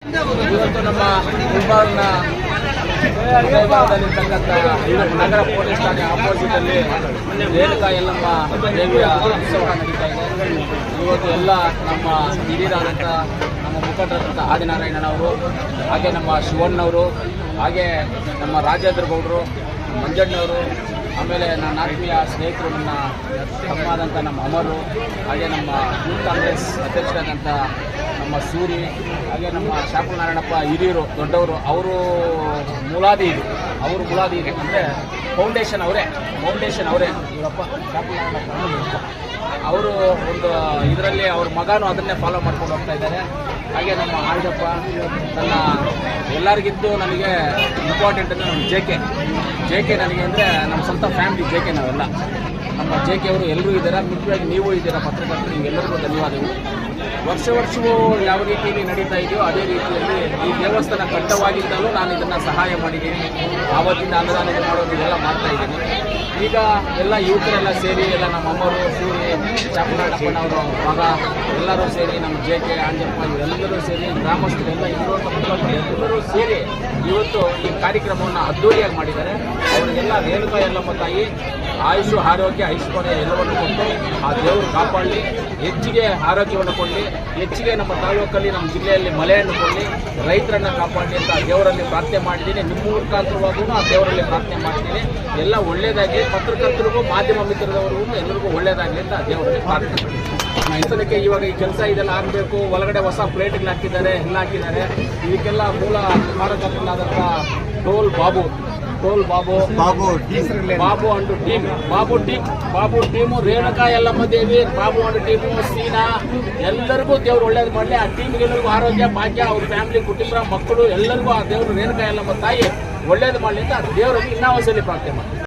ಇವತ್ತು ನಮ್ಮ ಗುಲ್ಬರ್ಗ್ನ ಭಾಗದಲ್ಲಿರ್ತಕ್ಕಂಥ ನಗರ ಪೊಲೀಸ್ ಠಾಣೆ ಆಪೋಸಿಟ್ ಅಲ್ಲಿ ರೇಣುಕಾ ಯಲ್ಲಮ್ಮ ದೇವಿಯ ಉತ್ಸವ ನಡೀತಾ ಇದೆ. ಇವತ್ತು ಎಲ್ಲ ನಮ್ಮ ಹಿರಿಯರಾದಂಥ ನಮ್ಮ ಮುಖಂಡರಾದಂಥ ಆದಿನಾರಾಯಣನವರು, ಹಾಗೆ ನಮ್ಮ ಶಿವಣ್ಣವರು, ಹಾಗೆ ನಮ್ಮ ರಾಜೇಂದ್ರ ಗೌಡರು, ಮಂಜಣ್ಣವರು, ಆಮೇಲೆ ನನ್ನ ಆತ್ಮೀಯ ಸ್ನೇಹಿತರು, ನನ್ನ ತಮ್ಮಾದಂಥ ನಮ್ಮ ಅಮರು, ಹಾಗೆ ನಮ್ಮ ಯೂತ್ ಕಾಂಗ್ರೆಸ್ ಅಧ್ಯಕ್ಷರಾದಂಥ ನಮ್ಮ ಸೂರಿ, ಹಾಗೆ ನಮ್ಮ ಶಾಪುರ ನಾರಾಯಣಪ್ಪ ಹಿರಿಯರು ದೊಡ್ಡವರು, ಅವರು ಮುಲಾದಿ ಅಂದರೆ ಫೌಂಡೇಶನ್ ಅವರೇ ಇವರಪ್ಪ ಶಾಪುರ ನಾರಾಯಣಪ್ಪ ಅವರು ಒಂದು ಇದರಲ್ಲಿ ಅವ್ರ ಮಗನೂ ಅದನ್ನೇ ಫಾಲೋ ಮಾಡ್ಕೊಂಡು ಹೋಗ್ತಾ ಇದ್ದಾರೆ. ಹಾಗೆ ನಮ್ಮ ಆಳ್ದಪ್ಪ ನನ್ನ ಎಲ್ಲರಿಗಿದ್ದು ನನಗೆ ಇಂಪಾರ್ಟೆಂಟ್ ಅಂದರೆ ನಮ್ಮ ಜೆ ಕೆ ನನಗೆ ಅಂದರೆ ನಮ್ಮ ಸ್ವಂತ ಫ್ಯಾಮಿಲಿ ಜೆ ಕೆ ನಾವೆಲ್ಲ ನಮ್ಮ ಜೆ ಕೆ ಅವರು ಎಲ್ಲರೂ ಇದ್ದಾರೆ. ಮುಖ್ಯವಾಗಿ ನೀವು ಇದ್ದೀರಾ ಪತ್ರಕರ್ತರು, ನಿಮಗೆಲ್ಲರಿಗೂ ಧನ್ಯವಾದಗಳು. ವರ್ಷವೂ ಯಾವ ರೀತಿಯಲ್ಲಿ ನಡೀತಾ ಇದೆಯೋ ಅದೇ ರೀತಿಯಲ್ಲಿ ಈ ದೇವಸ್ಥಾನ ಕಟ್ಟವಾಗಿದ್ದಲ್ಲೂ ನಾನು ಇದನ್ನು ಸಹಾಯ ಮಾಡಿದ್ದೀನಿ. ಆವತ್ತಿಂದ ಅನುದಾನ ಮಾಡೋದು ಎಲ್ಲ ಮಾಡ್ತಾ ಇದ್ದೀನಿ. ಈಗ ಎಲ್ಲ ಯುವಕರೆಲ್ಲ ಸೇರಿ ಎಲ್ಲ ನಮ್ಮ ಅಮ್ಮರು, ಸೂರಿ, ಚಾಪುರಾಡಪ್ಪನವರು ಮಗ ಎಲ್ಲರೂ ಸೇರಿ, ನಮ್ಮ ಜೆ ಕೆ ಆಂಜಪ್ಪ ಇವರೆಲ್ಲರೂ ಸೇರಿ, ಗ್ರಾಮಸ್ಥರೆಲ್ಲ ಎಲ್ಲರೂ ಸೇರಿ ಇವತ್ತು ಈ ಕಾರ್ಯಕ್ರಮವನ್ನು ಅದ್ದೂರಿಯಾಗಿ ಮಾಡಿದ್ದಾರೆ. ಅವರಿಗೆಲ್ಲ ರೇಣುಕಾ ಯಲ್ಲಮ್ಮ ತಾಯಿ ಆಯುಷು, ಆರೋಗ್ಯ, ಐಶ್ವರ್ಯ ಎಲ್ಲವನ್ನು ಕೊಟ್ಟು ಆ ದೇವರು ಕಾಪಾಡಲಿ, ಹೆಚ್ಚಿಗೆ ಆರೋಗ್ಯವನ್ನು ಕೊಡಲಿ, ಹೆಚ್ಚಿಗೆ ನಮ್ಮ ತಾಲೂಕಲ್ಲಿ ನಮ್ಮ ಜಿಲ್ಲೆಯಲ್ಲಿ ಮಳೆಯನ್ನು ಕೊಡಲಿ, ರೈತರನ್ನು ಕಾಪಾಡಲಿ ಅಂತ ದೇವರಲ್ಲಿ ಪ್ರಾರ್ಥನೆ ಮಾಡಿದ್ದೀನಿ. ನಿಮ್ಮ ಮುಖಾಂತರವಾಗೂ ಆ ದೇವರಲ್ಲಿ ಪ್ರಾರ್ಥನೆ ಮಾಡಿದ್ದೀನಿ. ಎಲ್ಲ ಒಳ್ಳೆಯದಾಗಿ ಪತ್ರಕರ್ತರಿಗೂ ಮಾಧ್ಯಮ ಮಿತ್ರದವರಿಗೂ ಎಲ್ಲರಿಗೂ ಒಳ್ಳೆಯದಾಗಲಿ ಅಂತ ದೇವರಲ್ಲಿ ಪ್ರಾರ್ಥನೆ ಮಾಡಿದ್ದೀನಿ. ಇವಾಗ ಈ ಕೆಲಸ ಇದೆಲ್ಲ ಆಗಬೇಕು. ಒಳಗಡೆ ಹೊಸ ಪ್ಲೇಟ್ಗಳು ಹಾಕಿದ್ದಾರೆ, ಎಲ್ಲ ಹಾಕಿದ್ದಾರೆ. ಇದಕ್ಕೆಲ್ಲ ಮೂಲ ಮಾರಕರ್ತನಾದಂಥ toll Babu and team Renuka Yellamma Devi, Babu and team, Seena ಎಲ್ಲರಿಗೂ ದೇವ್ರು ಒಳ್ಳೇದು ಮಾಡಲಿ. ಆ ಟೀಮ್ಗೆಲ್ಲರಿಗೂ ಆರೋಗ್ಯ, ಭಾಗ್ಯ, ಅವ್ರ ಫ್ಯಾಮಿಲಿ, ಕುಟುಂಬ, ಮಕ್ಕಳು ಎಲ್ಲರಿಗೂ ಆ ದೇವರು ರೇಣುಕಾ ಯಲ್ಲಮ್ಮ ತಾಯಿ ಒಳ್ಳೇದು ಮಾಡಲಿ ಅಂತ ದೇವರಿಗೆ ಇನ್ನೂ ಒಂದ್ಸಲಿ ಪ್ರಾರ್ಥನೆ ಮಾಡಿ.